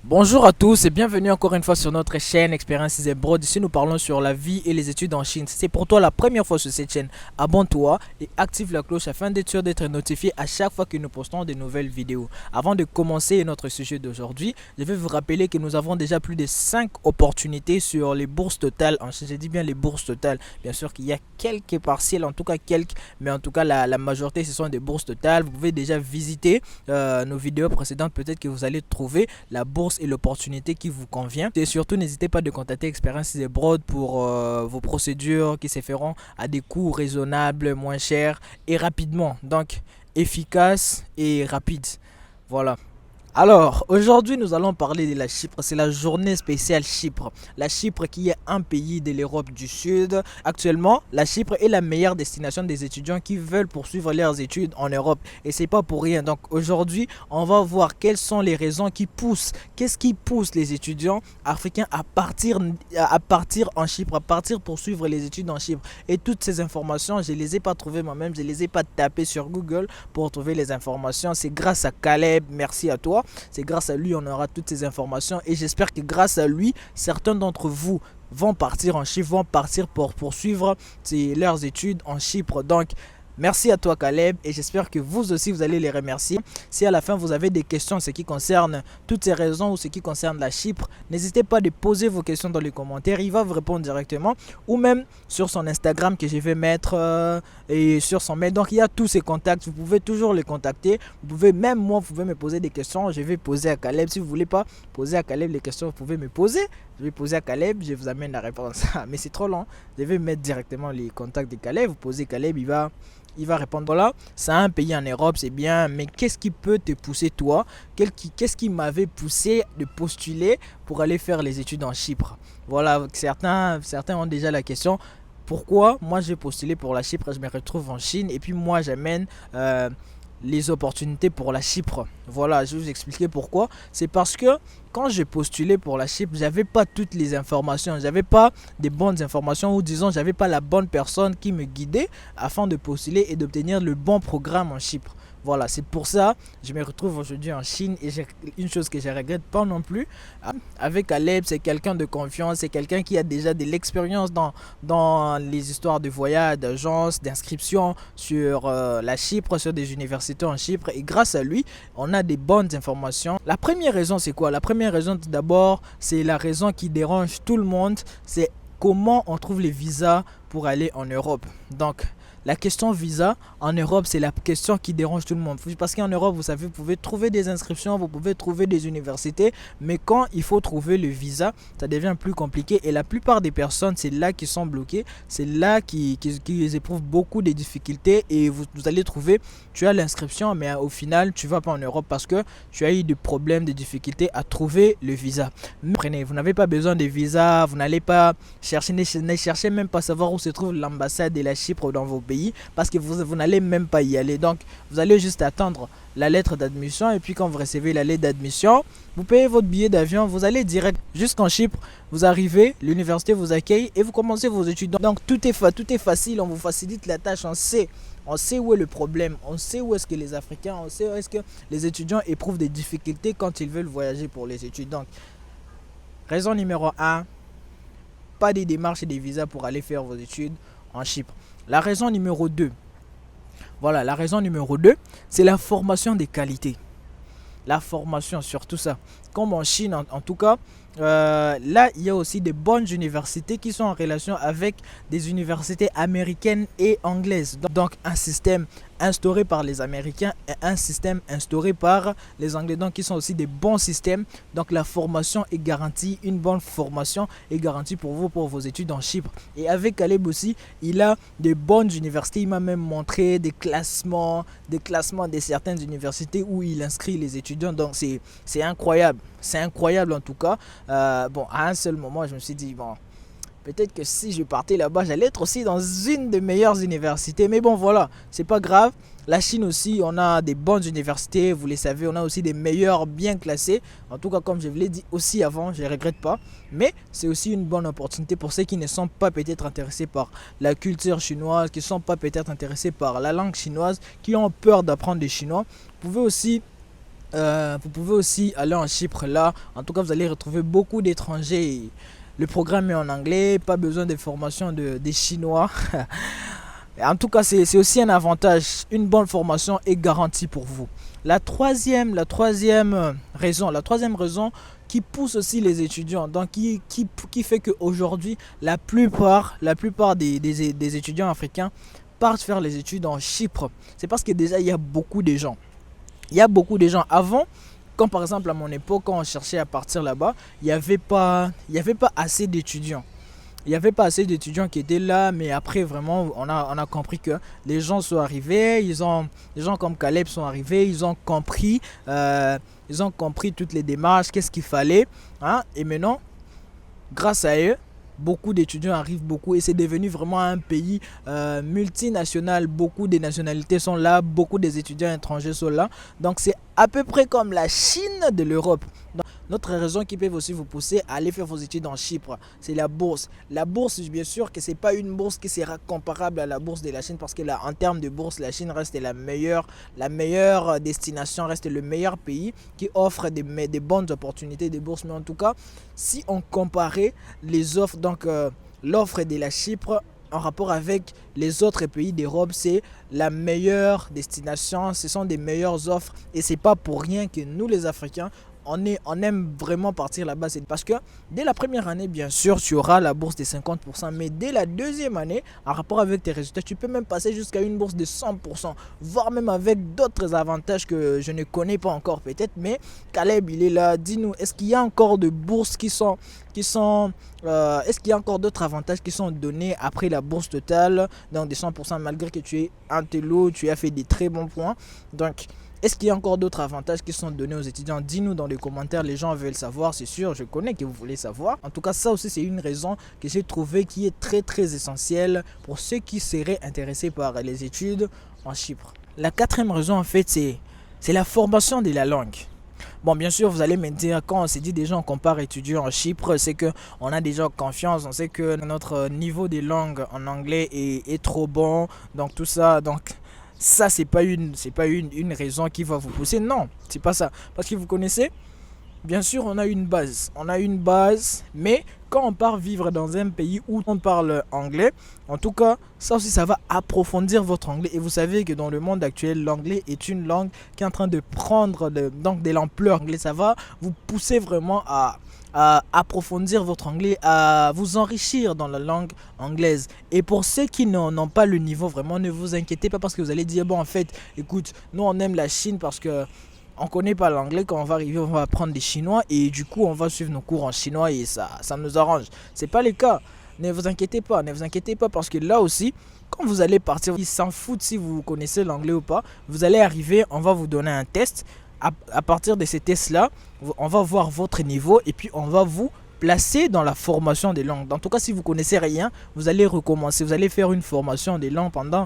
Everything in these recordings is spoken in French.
Bonjour à tous et bienvenue encore une fois sur notre chaîne Expérience Zebro. Ici nous parlons sur la vie et les études en Chine. Si c'est pour toi la première fois sur cette chaîne, abonne-toi et active la cloche afin d'être sûr d'être notifié à chaque fois que nous postons de nouvelles vidéos. Avant de commencer notre sujet d'aujourd'hui, je vais vous rappeler que nous avons déjà plus de 5 opportunités sur les bourses totales en Chine. Je dis bien les bourses totales. Bien sûr qu'il y a quelques partiels, en tout cas quelques, mais en tout cas la majorité ce sont des bourses totales. Vous pouvez déjà visiter nos vidéos précédentes, peut-être que vous allez trouver la bourse et l'opportunité qui vous convient. Et surtout, n'hésitez pas de contacter Expérience Abroad pour vos procédures qui se feront à des coûts raisonnables, moins chers et rapidement. Donc, efficace et rapide. Voilà. Alors, aujourd'hui, nous allons parler de la Chypre. C'est la journée spéciale Chypre. La Chypre qui est un pays de l'Europe du Sud. Actuellement, la Chypre est la meilleure destination des étudiants qui veulent poursuivre leurs études en Europe. Et c'est pas pour rien. Donc aujourd'hui, on va voir quelles sont les raisons qui poussent. Qu'est-ce qui pousse les étudiants africains à partir en Chypre, à partir poursuivre les études en Chypre. Et toutes ces informations, je ne les ai pas trouvées moi-même. Je ne les ai pas tapées sur Google pour trouver les informations. C'est grâce à Caleb. Merci à toi. C'est grâce à lui on aura toutes ces informations et j'espère que grâce à lui, certains d'entre vous vont partir en Chypre, vont partir pour poursuivre leurs études en Chypre. Donc, merci à toi Caleb et j'espère que vous aussi vous allez les remercier. Si à la fin vous avez des questions en ce qui concerne toutes ces raisons ou ce qui concerne la Chypre, n'hésitez pas à poser vos questions dans les commentaires, il va vous répondre directement ou même sur son Instagram que je vais mettre et sur son mail. Donc il y a tous ses contacts, vous pouvez toujours les contacter. Vous pouvez même moi, vous pouvez me poser des questions, je vais poser à Caleb. Si vous voulez pas poser à Caleb les questions, vous pouvez me poser. Je vais poser à Caleb, je vous amène la réponse. Mais c'est trop long, je vais mettre directement les contacts de Caleb. Vous posez Caleb, il va répondre. Voilà, c'est un pays en Europe, c'est bien, mais qu'est-ce qui peut te pousser toi? Qu'est-ce qui m'avait poussé de postuler pour aller faire les études en Chypre? Voilà, certains ont déjà la question. Pourquoi moi j'ai postulé pour la Chypre, je me retrouve en Chine et puis moi j'amène les opportunités pour la Chypre. Voilà, je vais vous expliquer pourquoi. C'est parce que quand j'ai postulé pour la Chypre, j'avais pas toutes les informations, j'avais pas des bonnes informations ou disons j'avais pas la bonne personne qui me guidait afin de postuler et d'obtenir le bon programme en Chypre. Voilà, c'est pour ça que je me retrouve aujourd'hui en Chine et j'ai une chose que je regrette pas non plus. Avec Caleb, c'est quelqu'un de confiance, c'est quelqu'un qui a déjà de l'expérience dans les histoires de voyage, d'agence, d'inscription sur la Chypre, sur des universités en Chypre. Et grâce à lui, on a des bonnes informations. La première raison, c'est quoi? La première raison, tout d'abord, c'est la raison qui dérange tout le monde. C'est comment on trouve les visas pour aller en Europe. Donc, la question visa en Europe, c'est la question qui dérange tout le monde. Parce qu'en Europe, vous savez, vous pouvez trouver des inscriptions, vous pouvez trouver des universités, mais quand il faut trouver le visa, ça devient plus compliqué. Et la plupart des personnes, c'est là qui sont bloquées, c'est là qui éprouvent beaucoup de difficultés. Et vous allez trouver, tu as l'inscription, mais au final, tu ne vas pas en Europe parce que tu as eu des problèmes, des difficultés à trouver le visa. Prenez, vous n'avez pas besoin de visa, vous n'allez pas chercher, ne cherchez même pas à savoir où se trouve l'ambassade de la Chypre dans vos pays parce que vous n'allez même pas y aller. Donc vous allez juste attendre la lettre d'admission et puis quand vous recevez la lettre d'admission, vous payez votre billet d'avion, vous allez direct jusqu'en Chypre, vous arrivez, l'université vous accueille et vous commencez vos études. Donc tout est facile, on vous facilite la tâche, on sait où est le problème, on sait où est-ce que les Africains, on sait où est-ce que les étudiants éprouvent des difficultés quand ils veulent voyager pour les études. Donc raison numéro un, pas des démarches et des visas pour aller faire vos études en Chypre. La raison numéro 2, voilà, la raison numéro 2, c'est la formation des qualités. La formation sur tout ça. Comme en Chine, en tout cas, là, il y a aussi des bonnes universités qui sont en relation avec des universités américaines et anglaises. Donc, un système instauré par les Américains et un système instauré par les Anglais. Donc, ils sont aussi des bons systèmes. Donc, la formation est garantie. Une bonne formation est garantie pour vous, pour vos études en Chypre. Et avec Caleb aussi, il a des bonnes universités. Il m'a même montré des classements de certaines universités où il inscrit les étudiants. Donc, c'est incroyable. C'est incroyable en tout cas. Bon, à un seul moment, je me suis dit, bon, peut-être que si je partais là-bas, j'allais être aussi dans une des meilleures universités. Mais bon, voilà, c'est pas grave. La Chine aussi, on a des bonnes universités, vous le savez, on a aussi des meilleurs bien classés. En tout cas, comme je vous l'ai dit aussi avant, je ne regrette pas. Mais c'est aussi une bonne opportunité pour ceux qui ne sont pas peut-être intéressés par la culture chinoise, qui ne sont pas peut-être intéressés par la langue chinoise, qui ont peur d'apprendre le chinois. Vous pouvez aussi Vous pouvez aussi aller en Chypre là. En tout cas, vous allez retrouver beaucoup d'étrangers. Le programme est en anglais, pas besoin de formation des Chinois. En tout cas, c'est aussi un avantage. Une bonne formation est garantie pour vous. La troisième raison qui pousse aussi les étudiants, donc qui fait qu'aujourd'hui, la plupart des étudiants africains partent faire les études en Chypre. C'est parce que déjà, il y a beaucoup de gens. Il y a beaucoup de gens. Avant, quand par exemple à mon époque, quand on cherchait à partir là-bas, il y avait pas assez d'étudiants. Il n'y avait pas assez d'étudiants qui étaient là, mais après vraiment on a compris que les gens sont arrivés, les gens comme Caleb sont arrivés, ils ont compris toutes les démarches, qu'est-ce qu'il fallait, hein, et maintenant grâce à eux, beaucoup d'étudiants arrivent beaucoup et c'est devenu vraiment un pays multinational. Beaucoup de nationalités sont là, beaucoup des étudiants étrangers sont là. Donc c'est à peu près comme la Chine de l'Europe. Donc, notre raison qui peut aussi vous pousser à aller faire vos études en Chypre, c'est la bourse. La bourse, bien sûr que c'est pas une bourse qui sera comparable à la bourse de la Chine parce que là, en termes de bourse, la Chine reste la meilleure destination, reste le meilleur pays qui offre des bonnes opportunités de bourse. Mais en tout cas, si on comparait les offres, donc l'offre de la Chypre en rapport avec les autres pays d'Europe, c'est la meilleure destination, ce sont des meilleures offres et c'est pas pour rien que nous les Africains, on aime vraiment partir là-bas. C'est parce que dès la première année, bien sûr, tu auras la bourse de 50%, mais dès la deuxième année, en rapport avec tes résultats, tu peux même passer jusqu'à une bourse de 100%, voire même avec d'autres avantages que je ne connais pas encore peut-être. Mais Caleb, il est là. Dis-nous, est-ce qu'il y a encore de bourses est-ce qu'il y a encore d'autres avantages qui sont donnés après la bourse totale, donc des 100%, malgré que tu es un télo, tu as fait des très bons points. Donc, est-ce qu'il y a encore d'autres avantages qui sont donnés aux étudiants? Dis-nous dans les commentaires, les gens veulent savoir, c'est sûr, je connais que vous voulez savoir. En tout cas, ça aussi, c'est une raison que j'ai trouvée qui est très très essentielle pour ceux qui seraient intéressés par les études en Chypre. La quatrième raison, en fait, c'est la formation de la langue. Bon, bien sûr, vous allez me dire, quand on s'est dit déjà on compare étudier en Chypre, c'est que on a déjà confiance, on sait que notre niveau de langue en anglais est trop bon, donc tout ça, donc ça c'est pas une raison qui va vous pousser. Non, c'est pas ça. Parce que vous connaissez, bien sûr, on a une base, mais quand on part vivre dans un pays où on parle anglais, en tout cas, ça aussi, ça va approfondir votre anglais. Et vous savez que dans le monde actuel, l'anglais est une langue qui est en train de prendre donc de l'ampleur. L'anglais, ça va vous pousser vraiment à approfondir votre anglais, à vous enrichir dans la langue anglaise. Et pour ceux qui n'ont pas le niveau, vraiment, ne vous inquiétez pas parce que vous allez dire, bon, en fait, écoute, nous, on aime la Chine parce que on connaît pas l'anglais. Quand on va arriver, on va apprendre des chinois et du coup on va suivre nos cours en chinois et ça nous arrange. C'est pas le cas. Ne vous inquiétez pas parce que là aussi, quand vous allez partir, ils s'en foutent si vous connaissez l'anglais ou pas. Vous allez arriver, on va vous donner un test. À partir de ces tests là, on va voir votre niveau et puis on va vous placer dans la formation des langues. En tout cas, si vous connaissez rien, vous allez recommencer. Vous allez faire une formation des langues pendant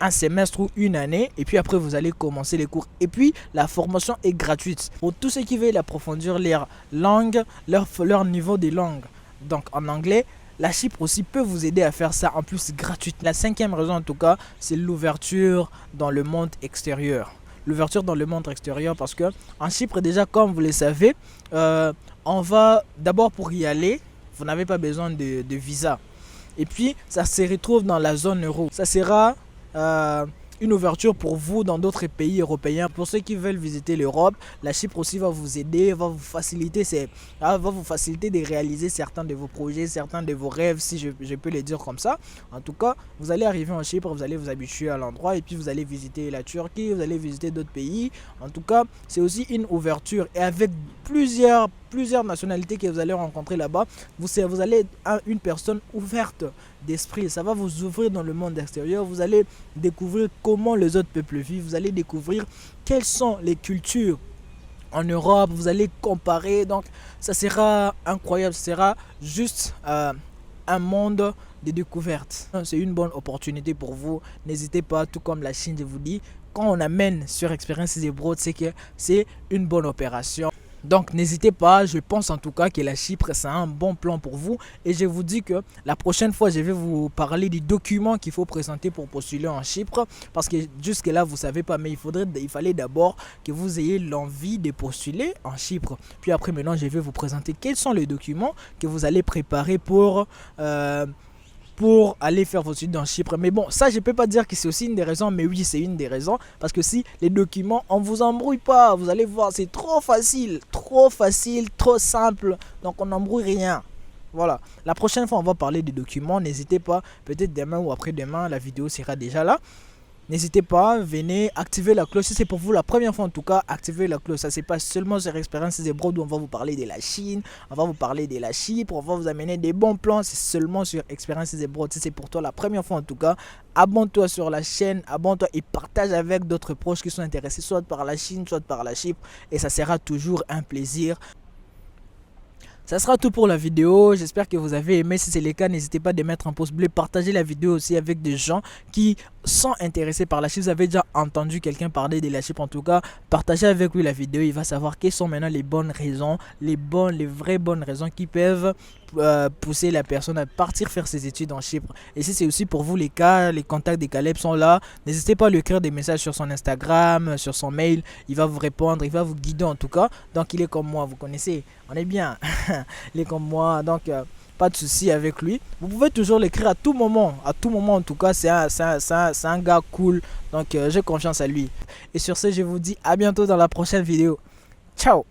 un semestre ou une année et puis après vous allez commencer les cours et puis la formation est gratuite pour tous ceux qui veulent approfondir leur langue, leur niveau des langues. Donc en anglais, la Chypre aussi peut vous aider à faire ça en plus gratuite. La cinquième raison en tout cas, c'est l'ouverture dans le monde extérieur. L'ouverture dans le monde extérieur parce que en Chypre déjà, comme vous le savez, on va d'abord, pour y aller, vous n'avez pas besoin de visa. Et puis ça se retrouve dans la zone euro. Ça sera une ouverture pour vous dans d'autres pays européens. Pour ceux qui veulent visiter l'Europe, la Chypre aussi va vous aider, va vous faciliter de réaliser certains de vos projets, certains de vos rêves, si je peux les dire comme ça. En tout cas, vous allez arriver en Chypre, vous allez vous habituer à l'endroit et puis vous allez visiter la Turquie, vous allez visiter d'autres pays. En tout cas, c'est aussi une ouverture et avec plusieurs nationalités que vous allez rencontrer là-bas, vous allez être une personne ouverte d'esprit. Ça va vous ouvrir dans le monde extérieur. Vous allez découvrir comment les autres peuples vivent. Vous allez découvrir quelles sont les cultures en Europe. Vous allez comparer. Donc, ça sera incroyable. Ce sera juste un monde de découverte. C'est une bonne opportunité pour vous. N'hésitez pas, tout comme la Chine, je vous dis, quand on amène sur Experience Abroad, c'est que c'est une bonne opération. Donc n'hésitez pas, je pense en tout cas que la Chypre c'est un bon plan pour vous et je vous dis que la prochaine fois je vais vous parler des documents qu'il faut présenter pour postuler en Chypre parce que jusque là vous savez pas mais il fallait d'abord que vous ayez l'envie de postuler en Chypre. Puis après maintenant je vais vous présenter quels sont les documents que vous allez préparer pour aller faire vos études en Chypre. Mais bon, ça je peux pas dire que c'est aussi une des raisons, mais oui c'est une des raisons. Parce que si les documents, on vous embrouille pas, vous allez voir, c'est trop facile, trop simple. Donc on n'embrouille rien. Voilà, la prochaine fois on va parler des documents, n'hésitez pas, peut-être demain ou après-demain, la vidéo sera déjà là. N'hésitez pas, venez activer la cloche. Si c'est pour vous la première fois en tout cas, activez la cloche. Ça c'est pas seulement sur Expériences Abroad où on va vous parler de la Chine, on va vous parler de la Chypre, on va vous amener des bons plans. C'est seulement sur Expériences Abroad. Si c'est pour toi la première fois en tout cas, abonne-toi sur la chaîne, abonne-toi et partage avec d'autres proches qui sont intéressés soit par la Chine, soit par la Chypre. Et ça sera toujours un plaisir. Ça sera tout pour la vidéo, j'espère que vous avez aimé. Si c'est le cas, n'hésitez pas de mettre un pouce bleu, partagez la vidéo aussi avec des gens qui sont intéressés par la Chypre. Vous avez déjà entendu quelqu'un parler de la Chypre, en tout cas, partagez avec lui la vidéo, il va savoir quelles sont maintenant les bonnes raisons, les vraies bonnes raisons qui peuvent pousser la personne à partir faire ses études en Chypre. Et si c'est aussi pour vous les cas, les contacts de Caleb sont là, n'hésitez pas à lui écrire des messages sur son Instagram, sur son mail, il va vous répondre, il va vous guider en tout cas. Donc il est comme moi, vous connaissez, on est bien. Il est comme moi, donc pas de souci avec lui. Vous pouvez toujours l'écrire à tout moment en tout cas. C'est un gars cool, donc j'ai confiance à lui. Et sur ce, je vous dis à bientôt dans la prochaine vidéo. Ciao.